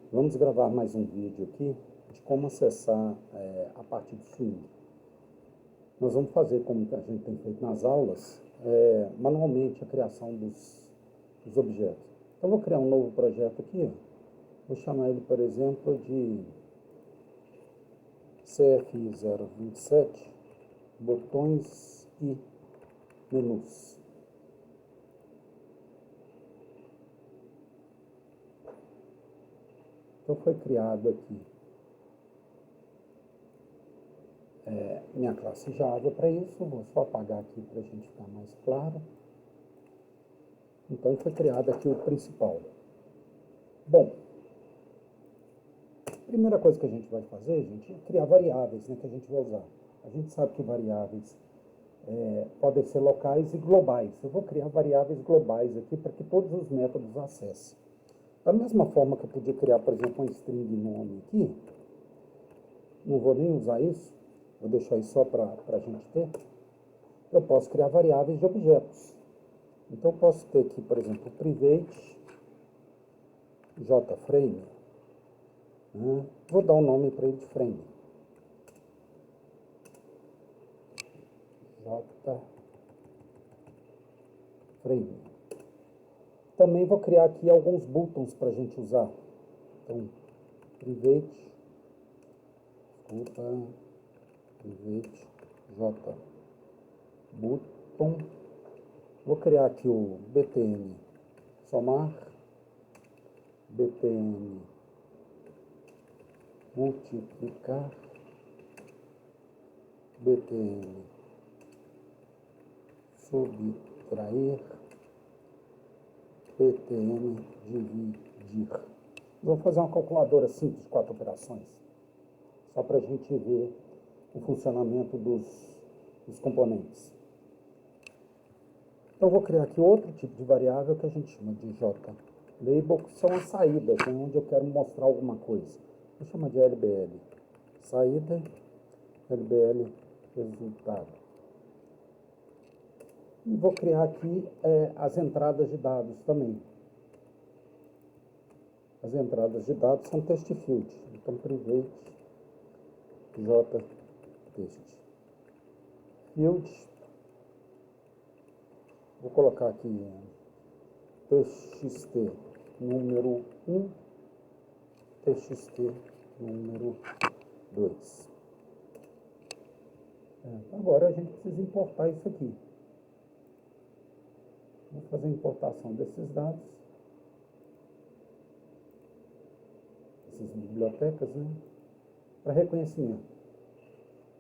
Vamos gravar mais um vídeo aqui de como acessar a parte do swing. Nós vamos fazer, como a gente tem feito nas aulas, manualmente a criação dos objetos. Então, vou criar um novo projeto aqui. Vou chamar ele, por exemplo, de CF027, botões e menus. Então, foi criado aqui minha classe Java para isso. Vou só apagar aqui para a gente ficar mais claro. Então, foi criado aqui o principal. Bom, a primeira coisa que a gente vai fazer, gente, é criar variáveis, né, que a gente vai usar. A gente sabe que variáveis podem ser locais e globais. Eu vou criar variáveis globais aqui para que todos os métodos acessem. Da mesma forma que eu podia criar, por exemplo, uma string nome aqui, não vou nem usar isso, vou deixar isso só para a gente ter. Eu posso criar variáveis de objetos. Então, eu posso ter aqui, por exemplo, private jframe. Vou dar um nome para ele de frame. Jframe. Também vou criar aqui alguns buttons para a gente usar. Então, private jbutton. Vou criar aqui o btn somar, btn multiplicar, btn subtrair, btn dividir. Vou fazer uma calculadora simples de 4 operações, só para a gente ver o funcionamento dos componentes. Então, vou criar aqui outro tipo de variável que a gente chama de JLabel, que são as saídas, né, onde eu quero mostrar alguma coisa. Vou chamar de LBL saída, LBL resultado. E vou criar aqui as entradas de dados também. As entradas de dados são text field. Então, private jtext field. Vou colocar aqui txt número 1, txt número 2. Agora a gente precisa importar isso aqui. Vou fazer a importação desses dados, essas bibliotecas, né, para reconhecimento.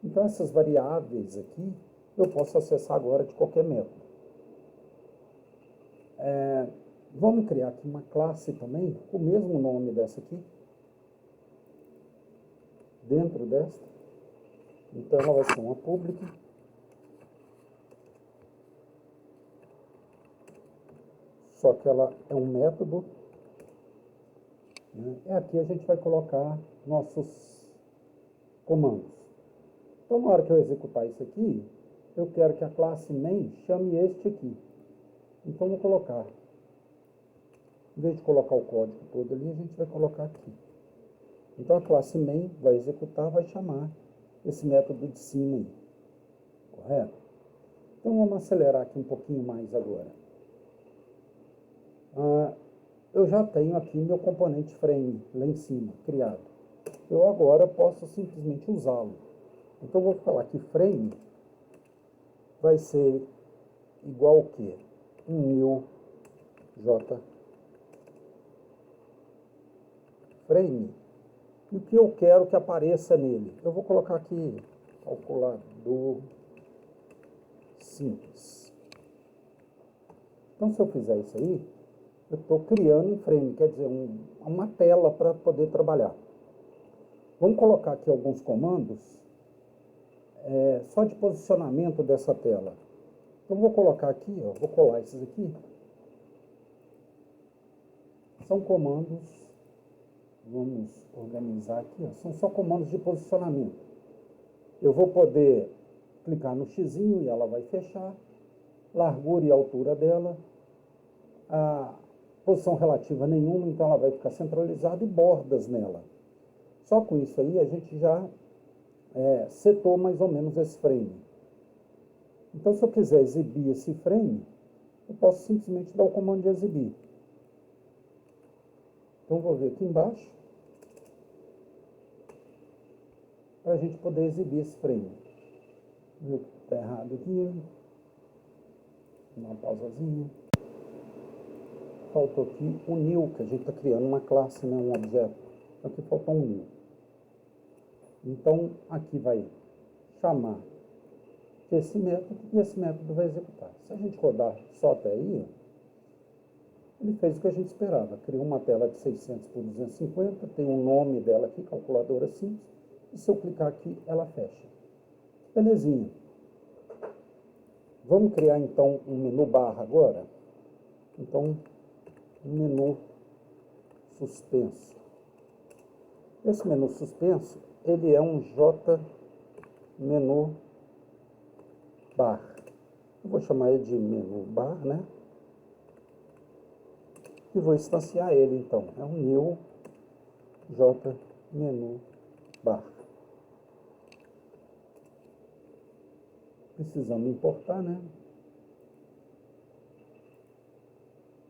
Então, essas variáveis aqui eu posso acessar agora de qualquer método. Vamos criar aqui uma classe também, com o mesmo nome dessa aqui, dentro desta. Então, ela vai ser uma public, só que ela é um método, né? E aqui a gente vai colocar nossos comandos. Então, na hora que eu executar isso aqui, eu quero que a classe main chame este aqui. Então, vou colocar, em vez de colocar o código todo ali, a gente vai colocar aqui. Então, a classe main vai executar, vai chamar esse método de cima aí, correto? Então, vamos acelerar aqui um pouquinho mais agora. Eu já tenho aqui meu componente frame lá em cima, criado. Eu agora posso simplesmente usá-lo. Então, vou falar que frame vai ser igual ao quê? Um new jframe. E o que eu quero que apareça nele? Eu vou colocar aqui calculador simples. Então, se eu fizer isso aí, eu estou criando um frame, quer dizer, uma tela para poder trabalhar. Vamos colocar aqui alguns comandos só de posicionamento dessa tela. Então, vou colocar aqui, vou colar esses aqui. São comandos, vamos organizar aqui, são só comandos de posicionamento. Eu vou poder clicar no xizinho e ela vai fechar, largura e altura dela, posição relativa nenhuma, então ela vai ficar centralizada e bordas nela. Só com isso aí a gente já setou mais ou menos esse frame. Então, se eu quiser exibir esse frame, eu posso simplesmente dar o comando de exibir. Então, vou ver aqui embaixo, para a gente poder exibir esse frame. Viu que está errado aqui. Uma pausazinha. Faltou aqui o new, que a gente está criando uma classe, né, um objeto. Então, aqui faltou um new. Então, aqui vai chamar esse método e esse método vai executar. Se a gente rodar só até aí, ele fez o que a gente esperava. Criou uma tela de 600 por 250, tem o nome dela aqui, calculadora simples, e se eu clicar aqui, ela fecha. Belezinha. Vamos criar então um menu barra agora? Então, um menu suspenso. Esse menu suspenso, ele é um J menu bar. Eu vou chamar ele de menu bar, né? E vou instanciar ele então. É um new J menu bar. Precisamos importar, né?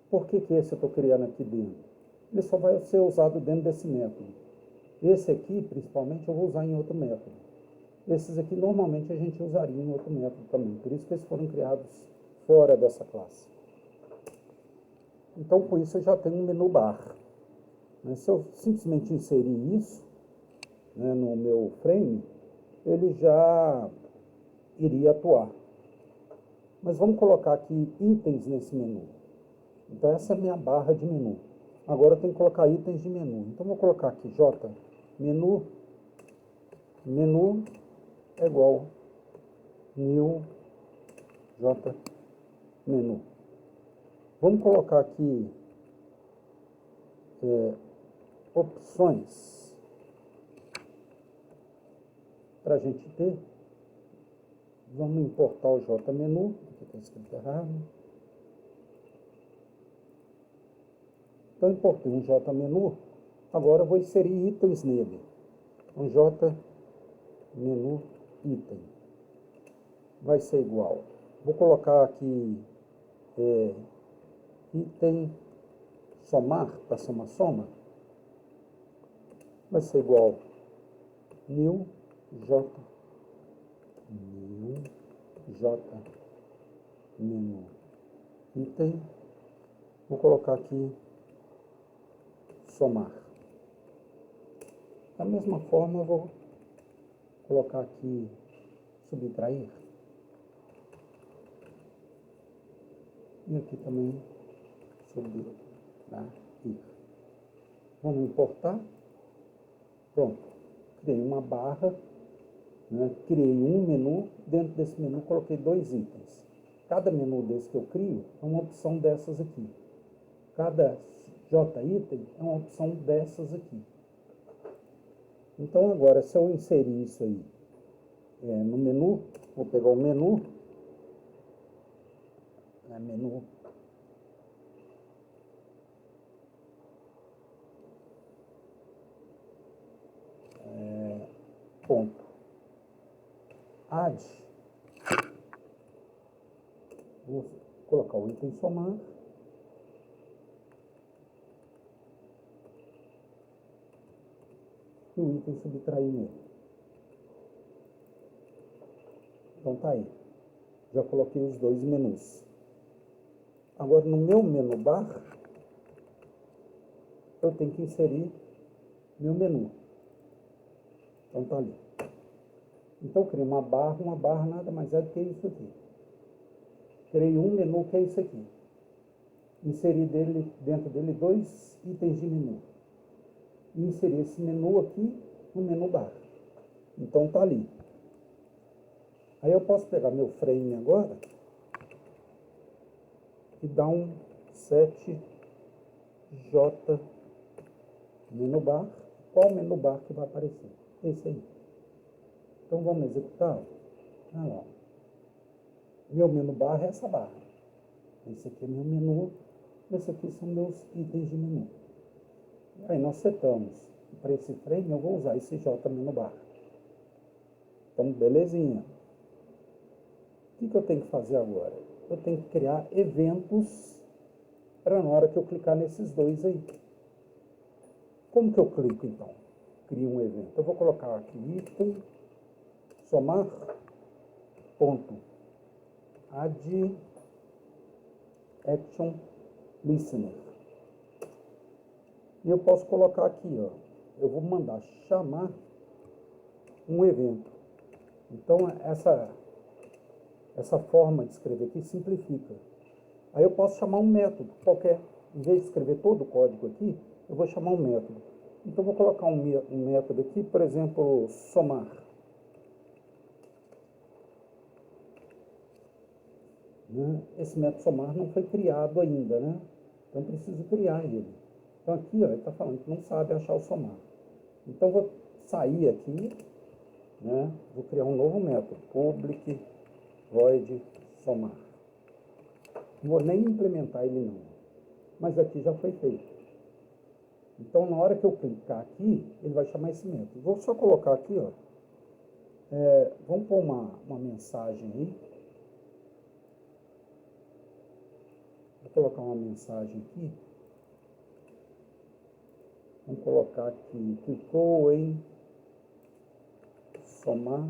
Por que esse eu estou criando aqui dentro? Ele só vai ser usado dentro desse método. Esse aqui, principalmente, eu vou usar em outro método. Esses aqui, normalmente, a gente usaria em outro método também. Por isso que eles foram criados fora dessa classe. Então, com isso, eu já tenho um menu bar. Se eu simplesmente inserir isso, né, no meu frame, ele já iria atuar. Mas vamos colocar aqui itens nesse menu. Então, essa é a minha barra de menu. Agora, eu tenho que colocar itens de menu. Então, vou colocar aqui J menu. Menu é igual new J menu. Vamos colocar aqui opções para a gente ter. Vamos importar o J menu, aqui está escrito errado. Então, importei um J menu, agora eu vou inserir itens nele. Então, J menu item vai ser igual. Vou colocar aqui item somar, para ser uma soma, vai ser igual new J menu item. Vou colocar aqui somar. Da mesma forma, eu vou colocar aqui subtrair. E aqui também subtrair. Vamos importar. Pronto. Criei uma barra, né? Criei um menu. Dentro desse menu, coloquei dois itens. Cada menu desse que eu crio é uma opção dessas aqui. Cada J item é uma opção dessas aqui. Então, agora, se eu inserir isso aí no menu, vou pegar o menu, menu ponto add, vou colocar o item somar, e o item subtrair nele. Então tá aí. Já coloquei os dois menus. Agora no meu menu bar, eu tenho que inserir meu menu. Então tá ali. Então eu criei uma barra nada mais é do que isso aqui. Criei um menu que é isso aqui. Inseri dentro dele dois itens de menu. E inserir esse menu aqui no menu bar. Então tá ali. Aí eu posso pegar meu frame agora e dar um set J menu bar. Qual menu bar que vai aparecer? Esse aí. Então vamos executar. Olha lá. Meu menu barra é essa barra. Esse aqui é meu menu Esse aqui são meus itens de menu. Aí nós setamos. Para esse frame eu vou usar esse J menu bar. Então, belezinha. O que eu tenho que fazer agora? Eu tenho que criar eventos para na hora que eu clicar nesses dois aí. Como que eu clico então? Crio um evento. Eu vou colocar aqui item somar ponto add action listener. E eu posso colocar aqui, ó, eu vou mandar chamar um evento. Então essa forma de escrever aqui simplifica. Aí eu posso chamar um método qualquer. Em vez de escrever todo o código aqui, eu vou chamar um método. Então eu vou colocar um método aqui, por exemplo, somar. Né? Esse método somar não foi criado ainda, né? Então eu preciso criar ele. Então aqui, ó, ele está falando que não sabe achar o somar. Então eu vou sair aqui, né? Vou criar um novo método, public void somar. Não vou nem implementar ele não, mas aqui já foi feito. Então na hora que eu clicar aqui, ele vai chamar esse método. Vou só colocar aqui, ó, vamos pôr uma mensagem aí. Vou colocar uma mensagem aqui. Vamos colocar aqui, clicou em somar.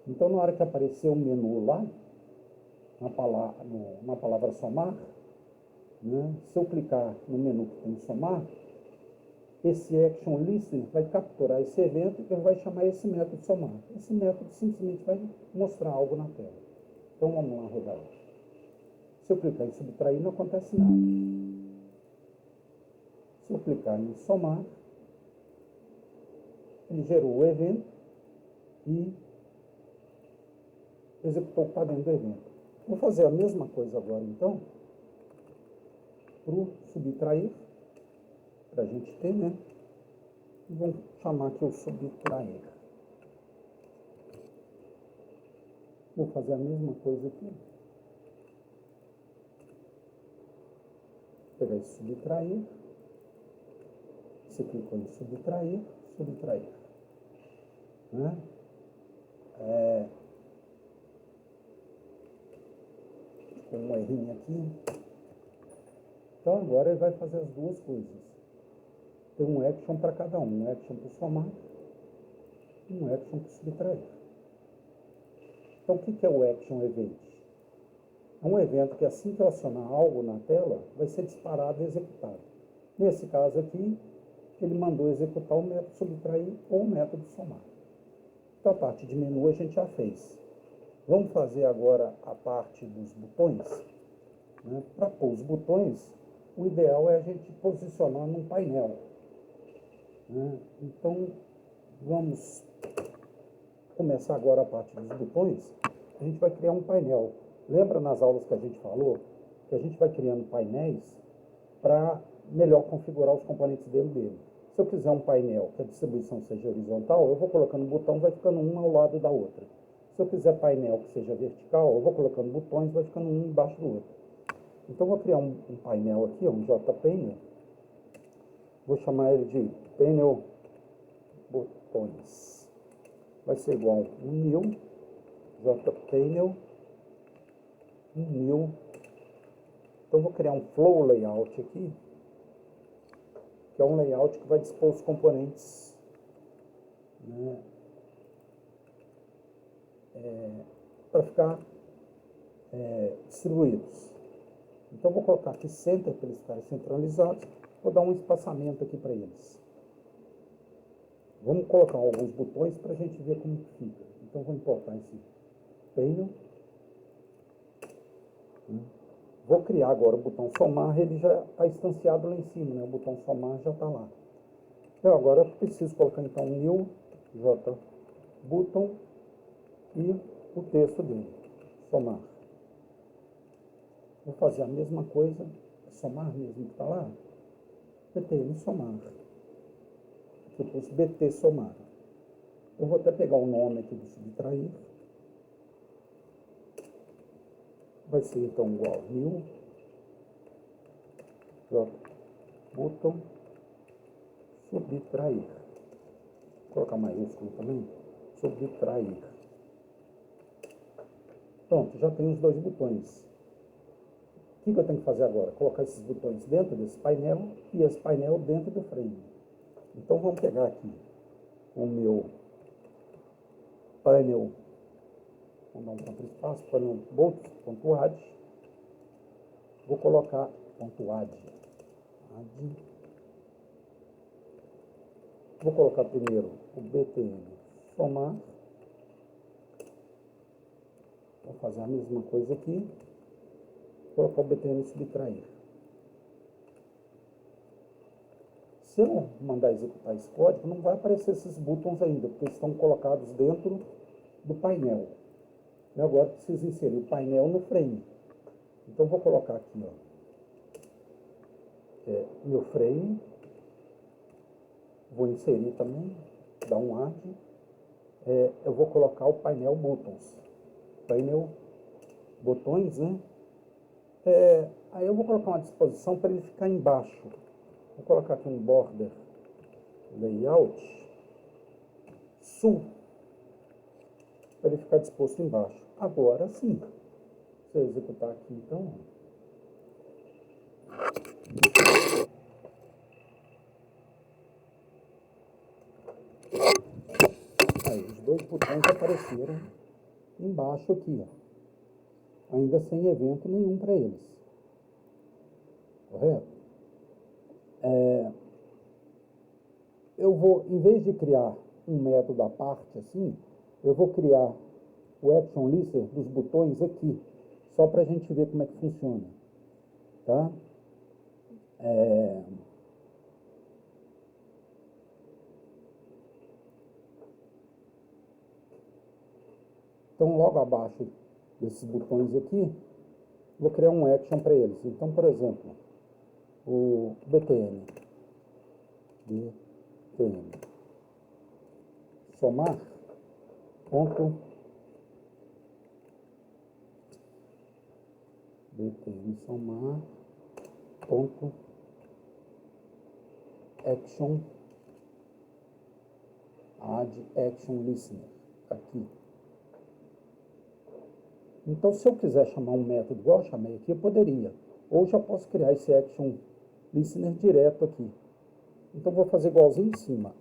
Então, na hora que aparecer o menu lá, na palavra somar, né, se eu clicar no menu que tem somar, esse action listener vai capturar esse evento e vai chamar esse método somar. Esse método simplesmente vai mostrar algo na tela. Então, vamos lá rodar. Se eu clicar em subtrair, não acontece nada. Se eu clicar em somar, ele gerou o evento e executou o que está dentro do evento. Vou fazer a mesma coisa agora, então, para o subtrair, para a gente ter, né? E vamos chamar aqui o subtrair. Vou fazer a mesma coisa aqui. Vou pegar esse subtrair. Você clicou em subtrair, subtrair. Né? Com um errinho aqui. Então agora ele vai fazer as duas coisas. Tem um action para cada um. Um action para somar e um action para subtrair. Então o que é o action event? É um evento que assim que eu acionar algo na tela, vai ser disparado e executado. Nesse caso aqui, ele mandou executar o método subtrair ou o método somar. Então a parte de menu a gente já fez. Vamos fazer agora a parte dos botões. Né? Para pôr os botões, o ideal é a gente posicionar num painel. Né? Então, vamos começar agora a parte dos botões. A gente vai criar um painel. Lembra nas aulas que a gente falou que a gente vai criando painéis para melhor configurar os componentes dele. Se eu quiser um painel que a distribuição seja horizontal, eu vou colocando botão, vai ficando um ao lado da outra. Se eu quiser painel que seja vertical, eu vou colocando botões, vai ficando um embaixo do outro. Então, eu vou criar um painel aqui, um JPainel. Vou chamar ele de painel botões. Vai ser igual a um new, JPainel, um new. Então, vou criar um flow layout aqui, que é um layout que vai dispor os componentes, né, para ficar distribuídos. Então, vou colocar aqui center para eles ficarem centralizados. Vou dar um espaçamento aqui para eles. Vamos colocar alguns botões para a gente ver como que fica. Então, vou importar esse painel. Vou criar agora o botão somar, ele já está instanciado lá em cima, né? O botão somar já está lá. Então, agora eu preciso colocar então new j button e o texto dele, somar. Vou fazer a mesma coisa, somar mesmo que está lá, btn somar. Aqui eu pus bt somar. Eu vou até pegar o nome aqui do subtrair. vai ser então igual new drop button subtrair. Vou colocar maiúsculo também, subtrair. Pronto, já tem os dois botões. O que eu tenho que fazer agora? Colocar esses botões dentro desse painel e esse painel dentro do frame. Então vamos pegar aqui o meu painel, vou dar um contraespaço, painel bolts.add, vou colocar .add, vou colocar primeiro o btn somar, vou fazer a mesma coisa aqui, colocar o btn subtrair. Se eu mandar executar esse código, não vai aparecer esses botões ainda, porque estão colocados dentro do painel. Eu agora preciso inserir o painel no frame. Então, vou colocar aqui, ó, meu frame. Vou inserir também, dar um add. Eu vou colocar o painel buttons. Painel botões, né? Aí eu vou colocar uma disposição para ele ficar embaixo. Vou colocar aqui um border layout sul, para ele ficar disposto embaixo. Agora sim, se eu executar aqui então, aí os dois botões apareceram embaixo aqui, ó, ainda sem evento nenhum para eles, correto? Eu vou, em vez de criar um método à parte assim, eu vou criar o action listener dos botões aqui, só para a gente ver como é que funciona, tá? Então, logo abaixo desses botões aqui, vou criar um action para eles. Então, por exemplo, o btn somar ponto btn somar ponto action add action listener aqui. Então, se eu quiser chamar um método igual eu chamei aqui, eu poderia. Ou já posso criar esse action listener direto aqui. Então, vou fazer igualzinho em cima.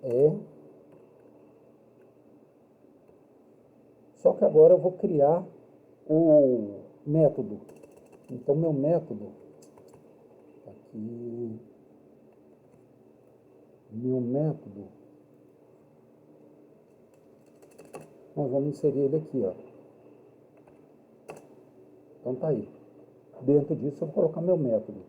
Só que agora eu vou criar o método. Então, meu método, aqui, nós vamos inserir ele aqui, ó. Então, tá aí. Dentro disso, eu vou colocar meu método.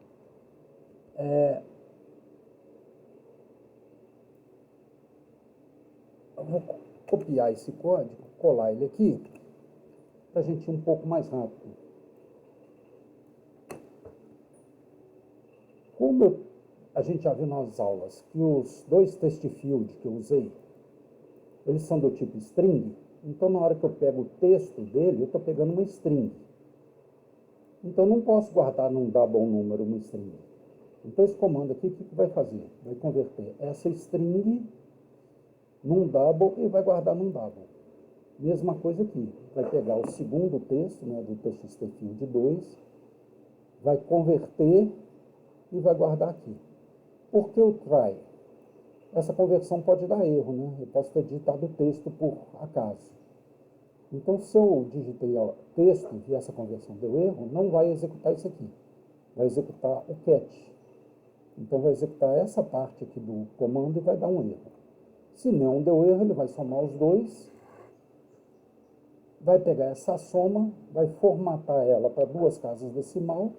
Eu vou copiar esse código, colar ele aqui, para a gente ir um pouco mais rápido. Como a gente já viu nas aulas que os dois test field que eu usei, eles são do tipo string, então na hora que eu pego o texto dele, eu estou pegando uma string. Então não posso guardar num double número uma string. Então esse comando aqui, o que vai fazer? Vai converter essa string num double e vai guardar num double. Mesma coisa aqui, vai pegar o segundo texto, né, do txt-field 2, vai converter e vai guardar aqui. Por que o try? Essa conversão pode dar erro, né? Eu posso ter digitado o texto por acaso. Então, se eu digitei o texto e essa conversão deu erro, não vai executar isso aqui. Vai executar o catch. Então, vai executar essa parte aqui do comando e vai dar um erro. Se não deu erro, ele vai somar os dois, vai pegar essa soma, vai formatar ela para duas casas decimal,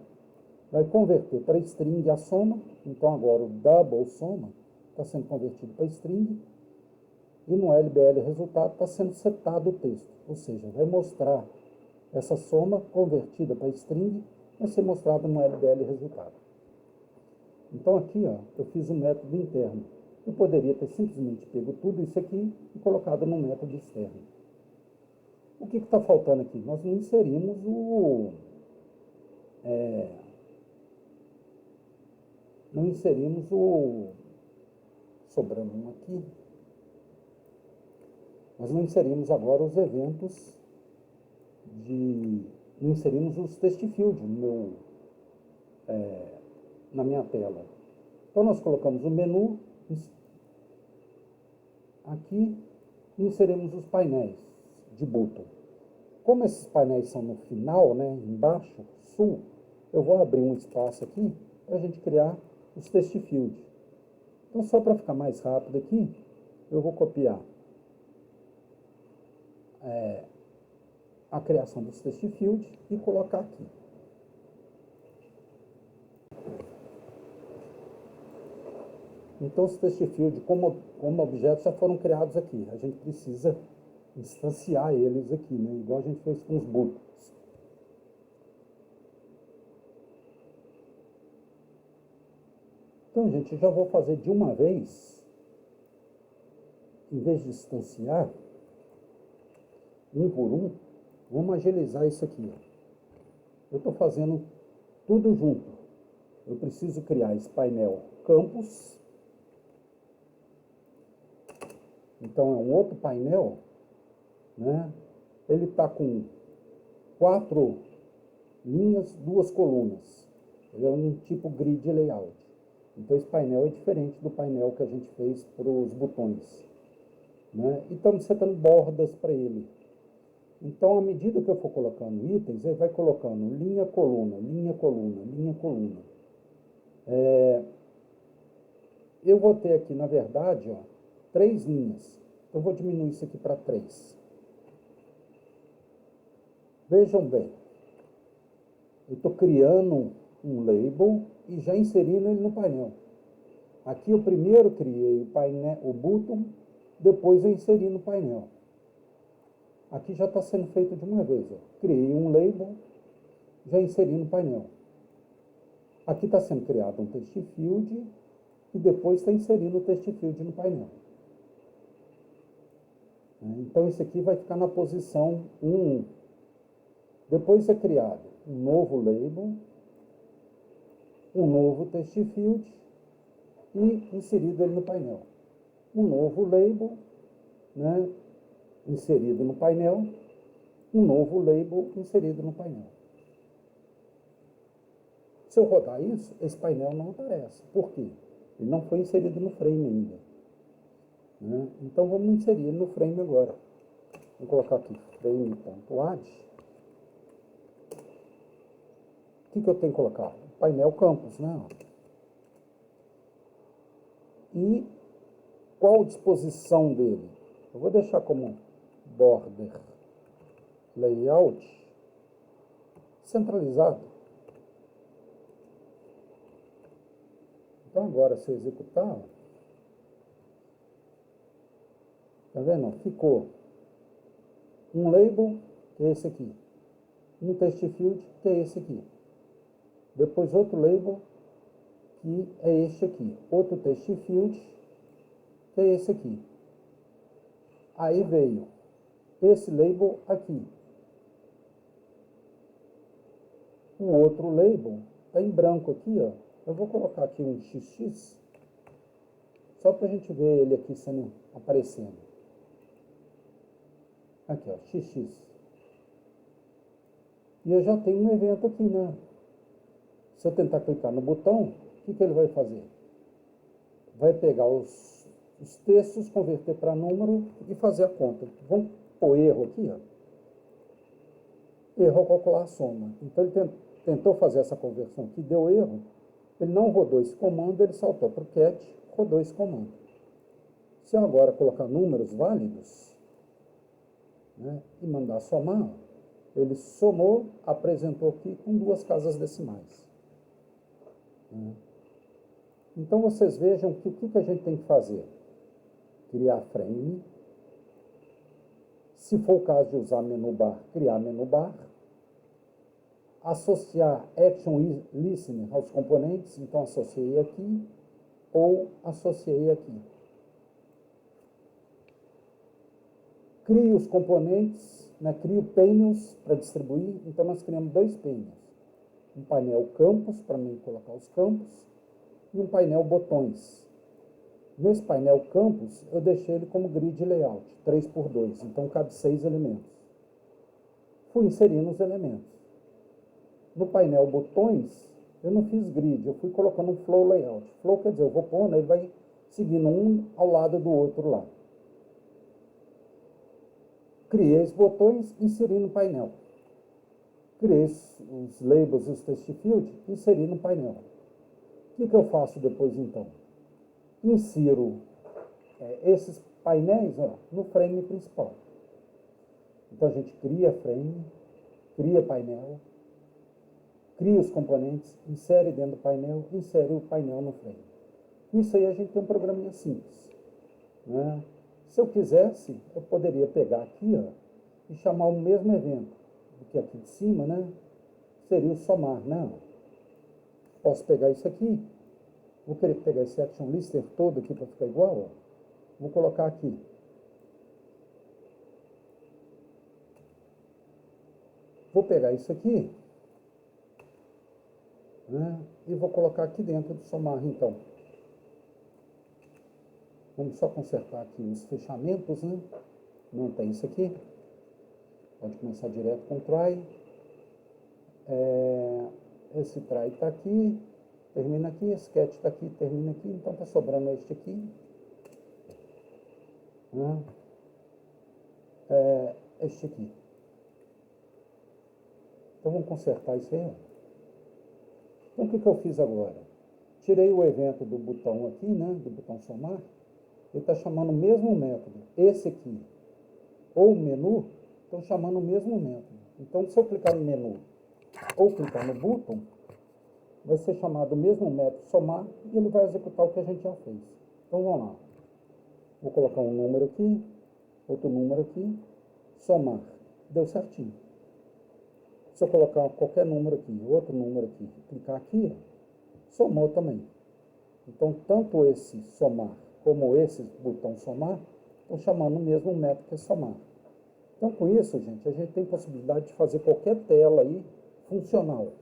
vai converter para string a soma. Então, agora o double soma está sendo convertido para string, e no LBL resultado está sendo setado o texto, ou seja, vai mostrar essa soma convertida para string, vai ser mostrada no LBL resultado. Então aqui, ó, eu fiz um método interno. Eu poderia ter simplesmente pego tudo isso aqui e colocado no método externo. O que está faltando aqui? Nós não inserimos não inserimos o... sobrando um aqui. Nós não inserimos agora os eventos de... não inserimos os test field na minha tela. Então, nós colocamos o menu aqui e inserimos os painéis de botão. Como esses painéis são no final, né, embaixo, sul, eu vou abrir um espaço aqui para a gente criar os test field. Então, só para ficar mais rápido aqui, eu vou copiar a criação dos test field e colocar aqui. Então, os test field como objetos já foram criados aqui. A gente precisa instanciar eles aqui, né? Igual a gente fez com os buttons. Então, gente, eu já vou fazer de uma vez, em vez de instanciar, um por um, vamos agilizar isso aqui. Ó. Eu estou fazendo tudo junto. Eu preciso criar esse painel campus. Então, é um outro painel, né? Ele está com 4 linhas, 2 colunas. Ele é um tipo grid layout. Então, esse painel é diferente do painel que a gente fez para os botões, né? E estamos setando bordas para ele. Então, à medida que eu for colocando itens, ele vai colocando linha, coluna, linha, coluna, linha, coluna. Eu vou ter aqui, na verdade, ó, 3 linhas. Eu vou diminuir isso aqui para 3. Vejam bem. Eu estou criando um label e já inserindo ele no painel. Aqui eu primeiro criei o button, depois eu inseri no painel. Aqui já está sendo feito de uma vez. Ó. Criei um label, já inseri no painel. Aqui está sendo criado um test field e depois está inserindo o test field no painel. Então, esse aqui vai ficar na posição 1. Depois é criado um novo label, um novo test field e inserido ele no painel. Um novo label, né, inserido no painel, um novo label inserido no painel. Se eu rodar isso, esse painel não aparece. Por quê? Ele não foi inserido no frame ainda. Né? Então, vamos inserir ele no frame agora. Vou colocar aqui frame.add. O que eu tenho que colocar? O painel campus, né? E qual a disposição dele? Eu vou deixar como border layout centralizado. Então, agora, se eu executar, tá vendo? Ficou um label, que é esse aqui. Um test field, que é esse aqui. Depois outro label, que é este aqui. Outro test field, que é esse aqui. Aí veio esse label aqui. O outro label está em branco aqui, ó. Eu vou colocar aqui um XX, só para a gente ver ele aqui aparecendo. Aqui, ó, XX. E eu já tenho um evento aqui, né? Se eu tentar clicar no botão, o que ele vai fazer? Vai pegar os textos, converter para número e fazer a conta. Vamos pôr erro aqui, ó. Erro ao calcular a soma. Então, ele tentou fazer essa conversão aqui, deu erro. Ele não rodou esse comando, ele saltou para o cat, rodou esse comando. Se eu agora colocar números válidos, né, e mandar somar, ele somou, apresentou aqui com 2 casas decimais. Então, vocês vejam que o que a gente tem que fazer? Criar frame. Se for o caso de usar menu bar, criar menu bar. Associar Action Listener aos componentes. Então, associei aqui ou associei aqui. Crio os componentes, né? Crio painels para distribuir. Então, nós criamos 2 painels. um painel campos, para mim colocar os campos, e um painel botões. Nesse painel campos, eu deixei ele como grid layout, 3x2, então cabe 6 elementos. Fui inserindo os elementos. No painel botões, eu não fiz grid, eu fui colocando um flow layout. Flow quer dizer, eu vou pondo, ele vai seguindo um ao lado do outro lá. Criei os botões, inseri no painel. Criei os labels e os text field, inseri no painel. O que eu faço depois então? Insiro esses painéis no frame principal. Então a gente cria frame, cria painel, cria os componentes, insere dentro do painel, insere o painel no frame. Isso aí a gente tem um programinha simples, né? Se eu quisesse, eu poderia pegar aqui e chamar o mesmo evento do que aqui de cima, né? Seria o somar, né? Posso pegar isso aqui, vou querer pegar esse action lister todo aqui para ficar igual, vou colocar aqui. Vou pegar isso aqui, né? E vou colocar aqui dentro do somar, então. Vamos só consertar aqui os fechamentos, né? Não tem isso aqui. Pode começar direto com try. Esse try está aqui, termina aqui, esse sketch está aqui, termina aqui, então está sobrando este aqui. Né? Este aqui. Então vamos consertar isso aí. Então o que eu fiz agora? Tirei o evento do botão aqui, né? Do botão somar. Ele está chamando o mesmo método. Esse aqui, ou menu, estão chamando o mesmo método. Então, se eu clicar em menu ou clicar no botão, vai ser chamado o mesmo método somar e ele vai executar o que a gente já fez. Então, vamos lá. Vou colocar um número aqui, outro número aqui, somar. Deu certinho. Se eu colocar qualquer número aqui, outro número aqui, clicar aqui, somou também. Então, tanto esse somar como esse botão somar, estão chamando o mesmo método que é somar. Então, com isso, gente, a gente tem possibilidade de fazer qualquer tela aí funcional,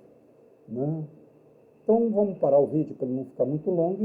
né? Então, vamos parar o vídeo para ele não ficar muito longo.